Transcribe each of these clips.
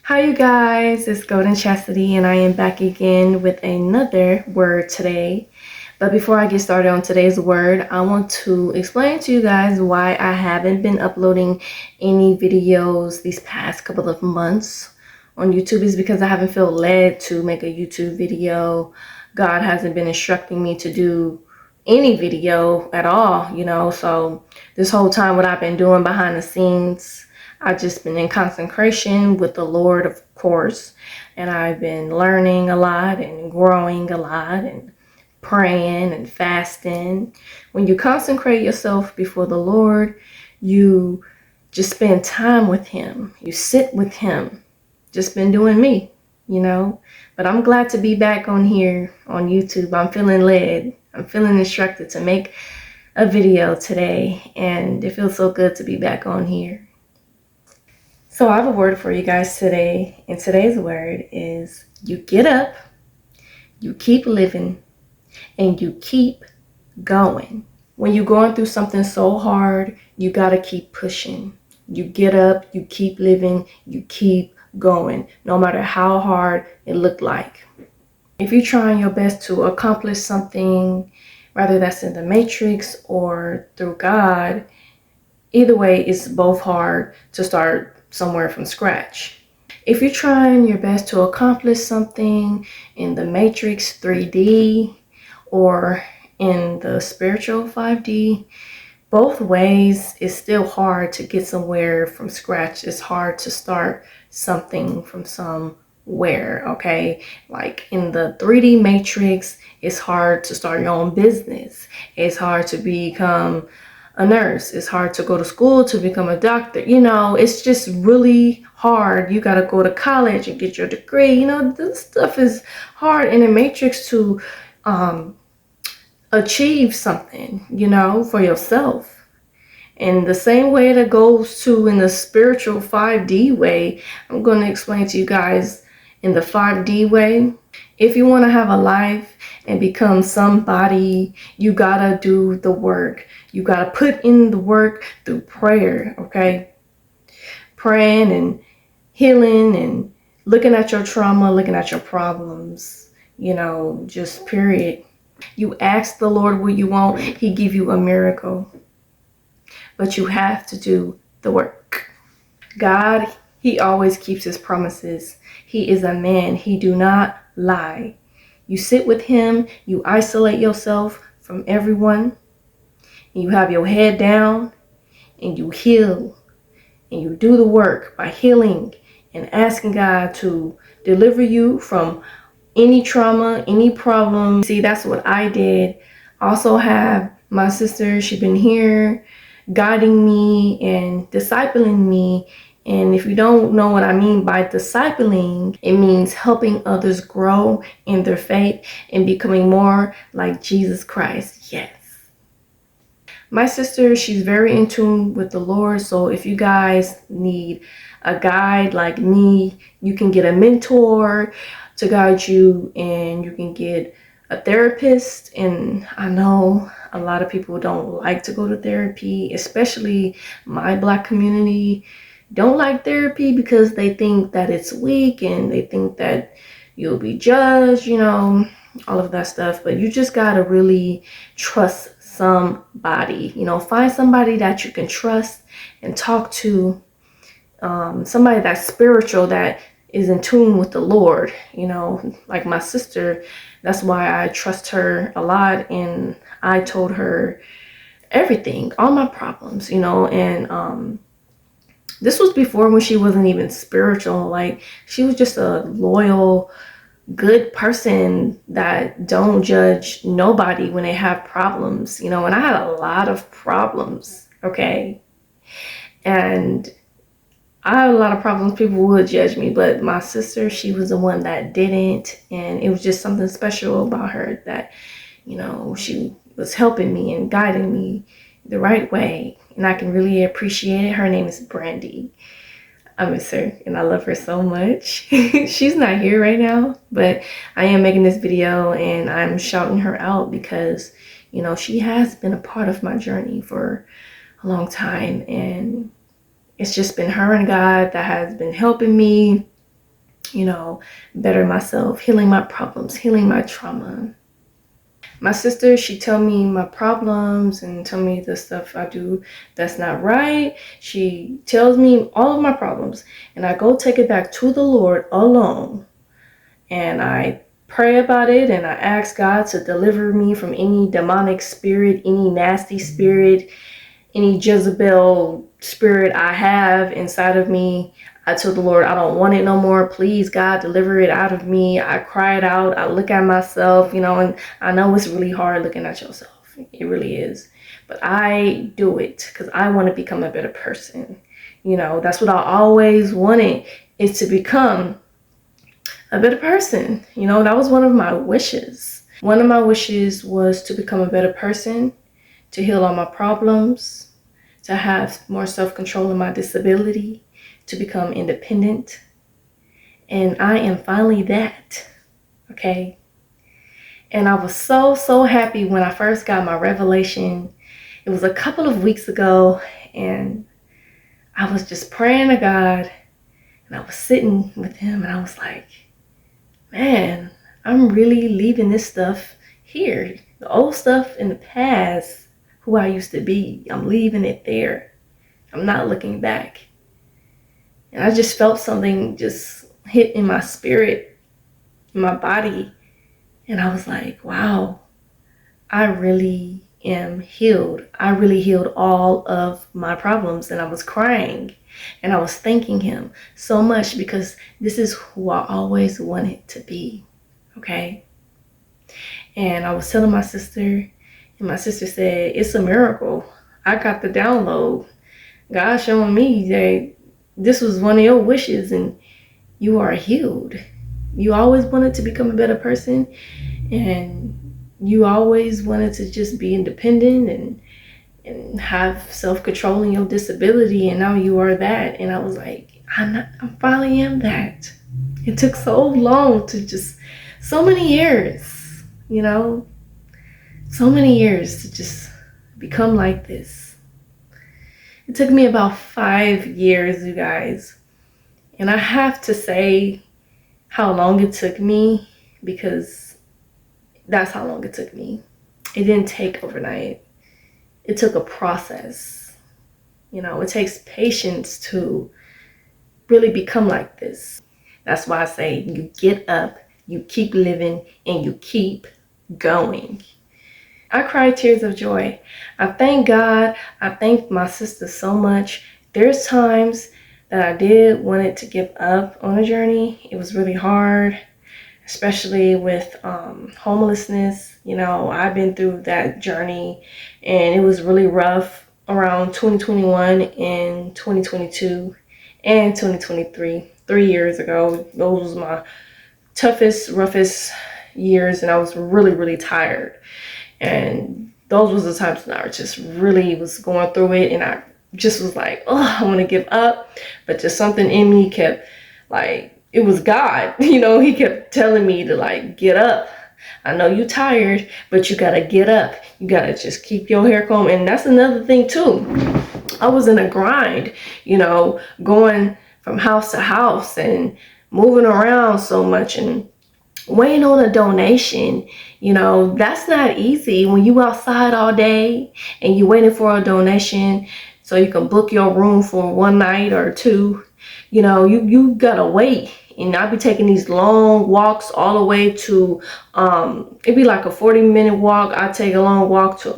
Hi, you guys, it's Golden Chastity, and I am back again with another word today. But before I get started on today's word, I want to explain to you guys why I haven't been uploading any videos these past couple of months on YouTube. Is because I haven't felt led to make a YouTube video. God hasn't been instructing me to do any video at all. So this whole time, what I've been doing behind the scenes, I've just been in consecration with the Lord, of course, and I've been learning a lot and growing a lot and praying and fasting. When you consecrate yourself before the Lord, you just spend time with Him. You sit with Him. Just been doing me. But I'm glad to be back on here on YouTube. I'm feeling led. I'm feeling instructed to make a video today, and it feels so good to be back on here. So I have a word for you guys today, and today's word is you get up, you keep living, and you keep going. When you're going through something so hard, you gotta keep pushing. You get up, you keep living, you keep going, no matter how hard it looked like. If you're trying your best to accomplish something, whether that's in the matrix or through God, either way, it's both hard to start somewhere from scratch. If you're trying your best to accomplish something in the matrix 3D or in the spiritual 5D, both ways it's still hard to get somewhere from scratch. It's hard to start something from somewhere, okay? Like in the 3D matrix, it's hard to start your own business. It's hard to become a nurse. It's hard to go to school to become a doctor. It's just really hard. You got to go to college and get your degree. This stuff is hard in the matrix to achieve something, for yourself. And the same way that goes to in the spiritual 5D way, I'm going to explain to you guys in the 5D way. If you want to have a life and become somebody, you got to do the work. You got to put in the work through prayer, okay? Praying and healing and looking at your trauma, looking at your problems, just period. You ask the Lord what you want, He give you a miracle. But you have to do the work. God, He always keeps His promises. He is a man. He do not lie. You sit with Him. You isolate yourself from everyone. And you have your head down. And you heal. And you do the work by healing and asking God to deliver you from any trauma, any problem. See, that's what I did. Also have my sister. She's been here guiding me and discipling me. And if you don't know what I mean by discipling, it means helping others grow in their faith and becoming more like Jesus Christ. Yes. My sister, she's very in tune with the Lord. So if you guys need a guide like me, you can get a mentor to guide you, and you can get a therapist. And I know a lot of people don't like to go to therapy, especially my Black community don't like therapy because they think that it's weak and they think that you'll be judged, all of that stuff. But you just got to really trust somebody, find somebody that you can trust and talk to, somebody that's spiritual, that is in tune with the Lord, like my sister. That's why I trust her a lot, and I told her everything, all my problems, and this was before, when she wasn't even spiritual. Like, she was just a loyal, good person that don't judge nobody when they have problems, and I had a lot of problems, okay? And I had a lot of problems. People would judge me, but my sister, she was the one that didn't. And it was just something special about her that, she was helping me and guiding me the right way. And I can really appreciate it. Her name is Brandy. I miss her and I love her so much. She's not here right now, but I am making this video and I'm shouting her out because, she has been a part of my journey for a long time. And it's just been her and God that has been helping me better myself, healing my problems, healing my trauma. My sister, she tell me my problems and tell me the stuff I do that's not right. She tells me all of my problems, and I go take it back to the Lord alone, and I pray about it, and I ask God to deliver me from any demonic spirit, any nasty spirit, any Jezebel spirit I have inside of me. I told the Lord, I don't want it no more. Please, God, deliver it out of me. I cry it out. I look at myself, and I know it's really hard looking at yourself. It really is. But I do it because I want to become a better person. That's what I always wanted, is to become a better person. That was one of my wishes. One of my wishes was to become a better person, to heal all my problems, to have more self-control in my disability, to become independent. And I am finally that, okay? And I was so happy when I first got my revelation. It was a couple of weeks ago, and I was just praying to God, and I was sitting with him, and I was like, man, I'm really leaving this stuff here. The old stuff in the past, who I used to be, I'm leaving it there. I'm not looking back. And I just felt something just hit in my spirit, in my body. And I was like, wow, I really am healed. I really healed all of my problems. And I was crying, and I was thanking him so much, because this is who I always wanted to be, okay? And I was telling my sister, and my sister said, it's a miracle. I got the download. God showing me that this was one of your wishes, and you are healed. You always wanted to become a better person, and you always wanted to just be independent and have self-control in your disability, and now you are that. And I was like, I finally am that. It took so long to just, so many years, so many years to just become like this. It took me about 5 years, you guys. And I have to say how long it took me, because that's how long it took me. It didn't take overnight. It took a process. It takes patience to really become like this. That's why I say you get up, you keep living, and you keep going. I cried tears of joy. I thank God. I thank my sister so much. There's times that I did want to give up on a journey. It was really hard, especially with homelessness. I've been through that journey, and it was really rough around 2021 and 2022 and 2023. 3 years ago, those was my toughest, roughest years, and I was really tired. And those was the times when I just really was going through it, and I just was like, oh, I want to give up. But just something in me kept, like, it was God, he kept telling me to, like, get up. I know you're tired, but you gotta get up. You gotta just keep your hair combed. And that's another thing too. I was in a grind, going from house to house and moving around so much and waiting on a donation. That's not easy when you outside all day and you waiting for a donation so you can book your room for one night or two. You gotta wait. And I'll be taking these long walks all the way to, it'd be like a 40-minute walk. I take a long walk to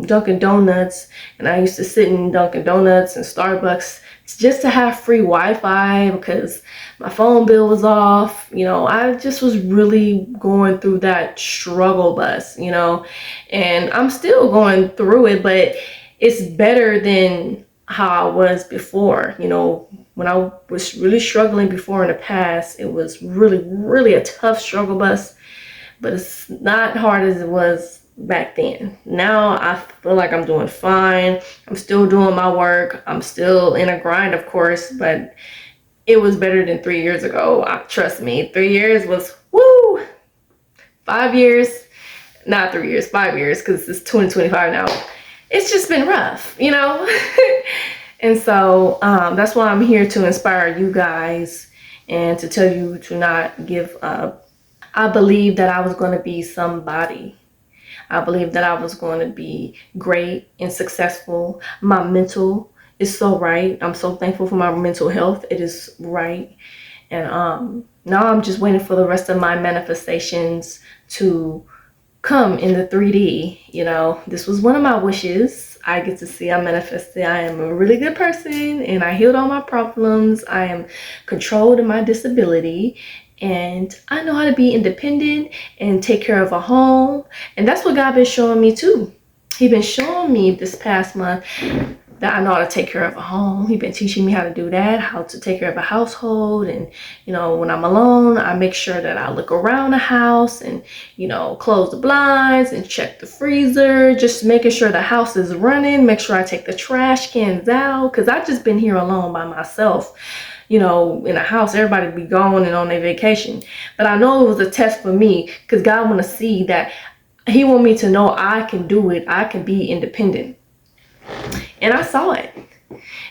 Dunkin' Donuts, and I used to sit in Dunkin' Donuts and Starbucks just to have free Wi-Fi, because my phone bill was off. I just was really going through that struggle bus, and I'm still going through it, but it's better than how I was before. When I was really struggling before in the past, it was really a tough struggle bus, but it's not hard as it was back then. Now I feel like I'm doing fine. I'm still doing my work. I'm still in a grind, of course, but it was better than 3 years ago. Trust me, 3 years was woo. 5 years, not 3 years, 5 years, because it's 2025 now. It's just been rough, And so that's why I'm here to inspire you guys and to tell you to not give up. I believed that I was going to be somebody. I believed that I was going to be great and successful. My mental is so right. I'm so thankful for my mental health. It is right. And now I'm just waiting for the rest of my manifestations to come in the 3D. You know, this was one of my wishes. I get to see I manifested. I am a really good person and I healed all my problems. I am controlled in my disability and I know how to be independent and take care of a home. And that's what God been showing me too. He been showing me this past month that I know how to take care of a home. He's been teaching me how to do that, how to take care of a household. And, you know, when I'm alone, I make sure that I look around the house and, you know, close the blinds and check the freezer, just making sure the house is running, make sure I take the trash cans out. Cause I've just been here alone by myself. You know, in a house, everybody be gone and on their vacation. But I know it was a test for me because God want to see that he want me to know I can do it. I can be independent. And I saw it.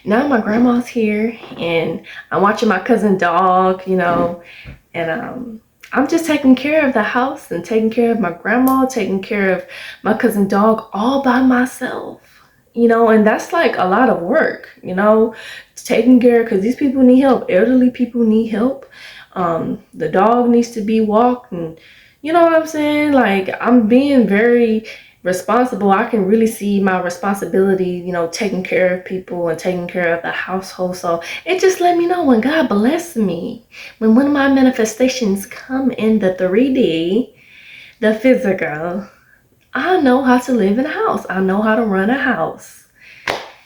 Now my grandma's here and I'm watching my cousin dog, you know, and I'm just taking care of the house and taking care of my grandma, taking care of my cousin dog all by myself. You know, and that's like a lot of work, you know, taking care, because these people need help. Elderly people need help. The dog needs to be walked, and you know what I'm saying? Like, I'm being very responsible. I can really see my responsibility, you know, taking care of people and taking care of the household. So it just let me know when God bless me, when one of my manifestations come in the 3D, the physical, I know how to live in a house. I know how to run a house.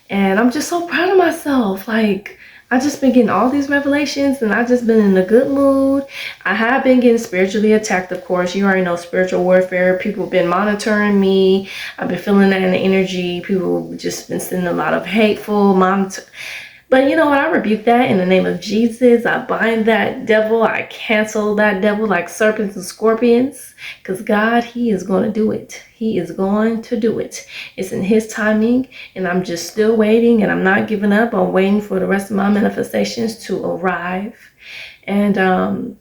And I'm just so proud of myself. Like, I just been getting all these revelations and I just been in a good mood. I have been getting spiritually attacked, of course. You already know spiritual warfare. People have been monitoring me. I've been feeling that in the energy. People just been sending a lot of hateful But you know what? I rebuke that in the name of Jesus. I bind that devil. I cancel that devil like serpents and scorpions. Because God, he is going to do it. He is going to do it. It's in his timing. And I'm just still waiting. And I'm not giving up. I'm waiting for the rest of my manifestations to arrive. And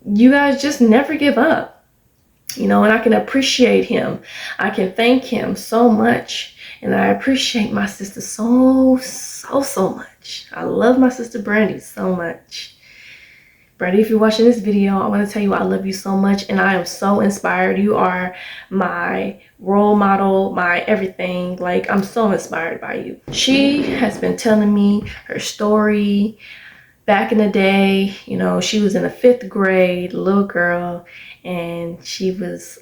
you guys just never give up. You know, and I can appreciate him. I can thank him so much. And I appreciate my sister so much. I love my sister Brandy so much. Brandy, if you're watching this video, I want to tell you I love you so much. And I am so inspired. You are my role model, my everything. Like, I'm so inspired by you. She has been telling me her story. Back in the day, you know, she was in the 5th grade, little girl. And she was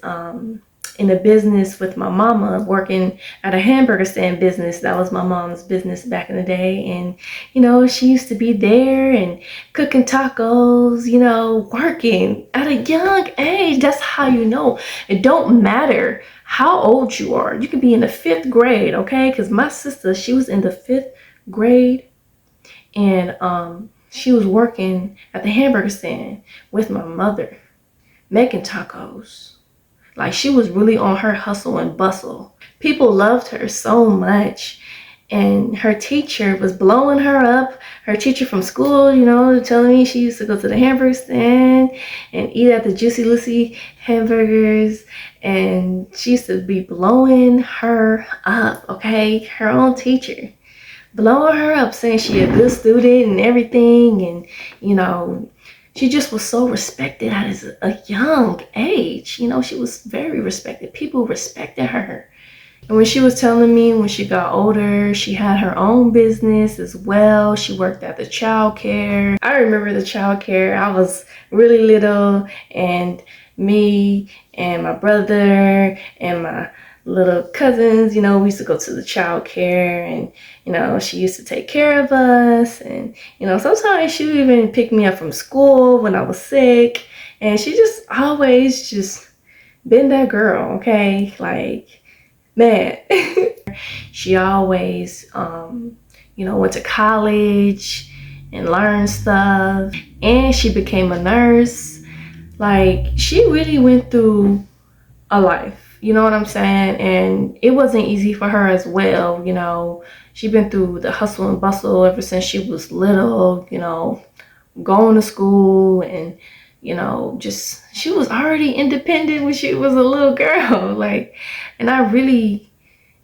in a business with my mama, working at a hamburger stand business. That was my mom's business back in the day. And, you know, she used to be there and cooking tacos, you know, working at a young age. That's how you know. It don't matter how old you are. You could be in the 5th grade, okay? Because my sister, she was in the 5th grade and she was working at the hamburger stand with my mother, making tacos. Like, she was really on her hustle and bustle. People loved her so much. And her teacher was blowing her up. Her teacher from school, you know, telling me she used to go to the hamburger stand and eat at the Juicy Lucy hamburgers. And she used to be blowing her up, okay? Her own teacher. Blowing her up, saying she a good student and everything. And, you know, she just was so respected at a young age. You know, she was very respected. People respected her. And when she was telling me when she got older, she had her own business as well. She worked at the child care. I remember the child care. I was really little, and me and my brother and my little cousins, you know, we used to go to the child care, and, you know, she used to take care of us. And, you know, sometimes she would even pick me up from school when I was sick. And she just always just been that girl, okay? Like, man. She always, you know, went to college and learned stuff. And she became a nurse. Like, she really went through a life. You know what I'm saying? And it wasn't easy for her as well. You know, she's been through the hustle and bustle ever since she was little, you know, going to school and, you know, just, she was already independent when she was a little girl. Like, and I really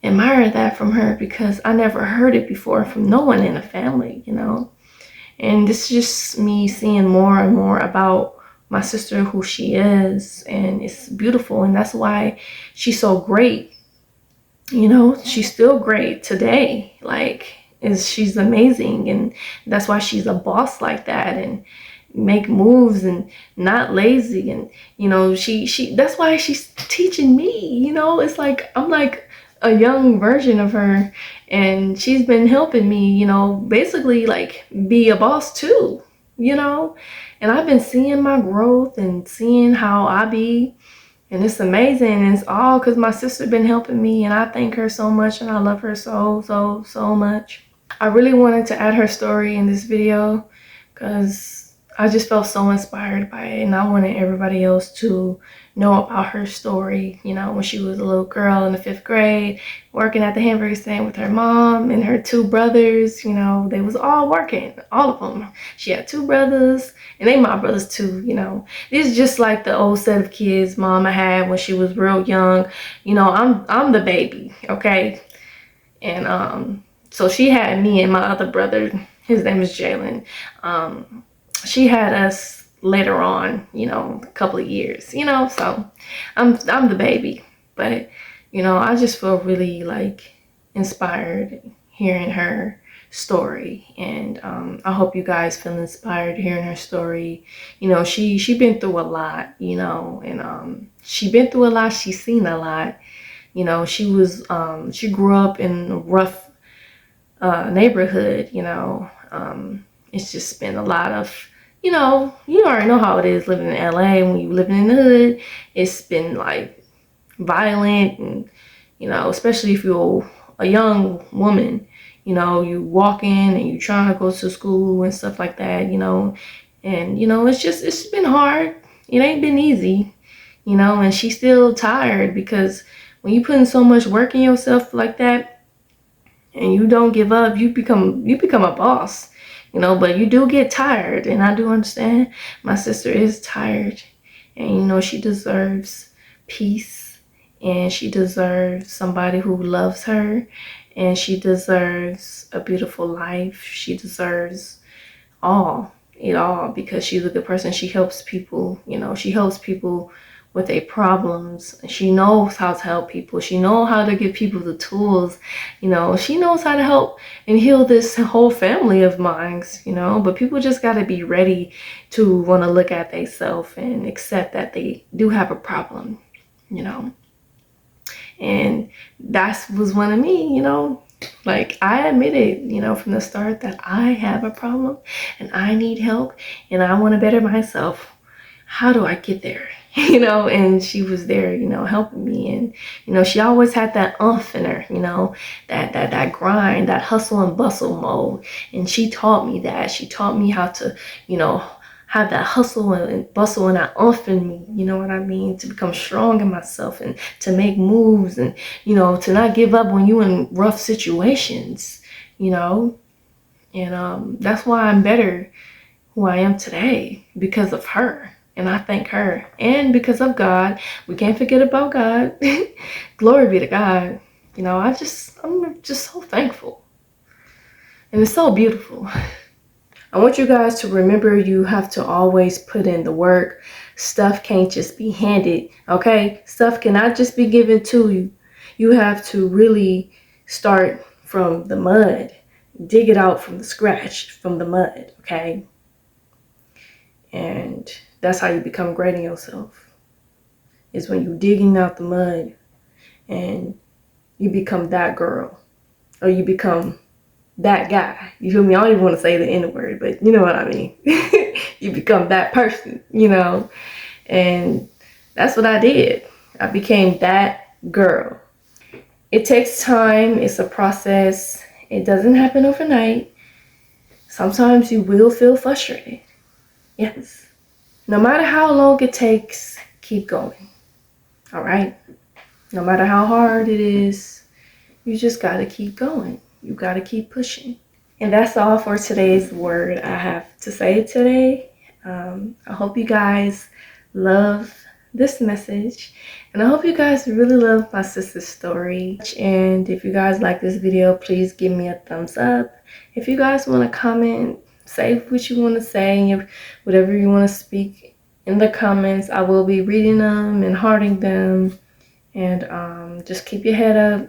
admire that from her because I never heard it before from no one in the family, you know. And this is just me seeing more and more about my sister, who she is, and it's beautiful. And that's why she's so great. You know, she's still great today. Like, she's amazing, and that's why she's a boss like that, and make moves and not lazy. And you know, she that's why she's teaching me. You know, it's like I'm like a young version of her, and she's been helping me, you know, basically like be a boss too, you know. And I've been seeing my growth and seeing how I be, and it's amazing. And it's all because my sister been helping me, and I thank her so much, and I love her so much. I really wanted to add her story in this video because I just felt so inspired by it, and I wanted everybody else to know about her story. You know, when she was a little girl in the 5th grade, working at the hamburger stand with her mom and her 2 brothers. You know, they was all working, all of them. She had 2 brothers, and they my brothers too. You know, this is just like the old set of kids Mama had when she was real young. You know, I'm the baby, okay, and so she had me and my other brother. His name is Jalen. She had us later on, you know, a couple of years, you know. So I'm the baby, but you know, I just feel really like inspired hearing her story, and I hope you guys feel inspired hearing her story. You know, she been through a lot, you know, and she been through a lot. She's seen a lot. You know, she grew up in a rough neighborhood, you know. It's just been a lot of, you know, you already know how it is living in LA. When you living in the hood, it's been like violent, and, you know, especially if you're a young woman, you know, you walk in and you trying to go to school and stuff like that, you know. And, you know, it's been hard. It ain't been easy, you know, and she's still tired because when you put in so much work in yourself like that and you don't give up, you become a boss, you know. But you do get tired, and I do understand. My sister is tired, and you know, she deserves peace, and she deserves somebody who loves her, and she deserves a beautiful life. She deserves it all, because she's a good person. She helps people, you know. She helps people with their problems. She knows how to help people. She knows how to give people the tools, you know. She knows how to help and heal this whole family of mine, you know. But people just got to be ready to want to look at themselves and accept that they do have a problem, you know. And that was one of me, you know. Like, I admitted, you know, from the start that I have a problem and I need help and I want to better myself. How do I get there? You know, and she was there, you know, helping me. And, you know, she always had that umph in her, you know, that grind, that hustle and bustle mode. And she taught me that. She taught me how to, you know, have that hustle and bustle and that umph in me, you know what I mean, to become strong in myself and to make moves, and, you know, to not give up when you in rough situations, you know. And that's why I'm better who I am today, because of her. And I thank her, and because of God. We can't forget about God. Glory be to God. You know, I'm just so thankful, and it's so beautiful. I want you guys to remember, you have to always put in the work. Stuff can't just be handed, okay? Stuff cannot just be given to you. You have to really start from the mud. Dig it out from the scratch, from the mud, okay? And that's how you become great in yourself. Is when you're digging out the mud and you become that girl, or you become that guy. You feel me? I don't even want to say the N word, but you know what I mean. You become that person, you know. And that's what I did. I became that girl. It takes time. It's a process. It doesn't happen overnight. Sometimes you will feel frustrated. Yes. No matter how long it takes, keep going. All right? No matter how hard it is, you just got to keep going. You got to keep pushing. And that's all for today's word I have to say today. I hope you guys love this message, and I hope you guys really love my sister's story. And if you guys like this video, please give me a thumbs up. If you guys want to comment, say what you want to say, whatever you want to speak in the comments, I will be reading them and hearting them. And just keep your head up.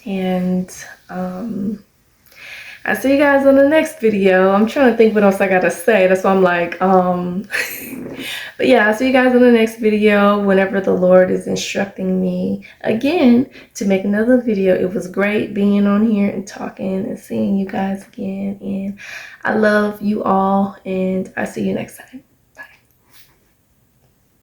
And I see you guys on the next video. I'm trying to think what else I gotta say. That's why I'm like, but yeah, I'll see you guys in the next video whenever the Lord is instructing me again to make another video. It was great being on here and talking and seeing you guys again. And I love you all, and I'll see you next time.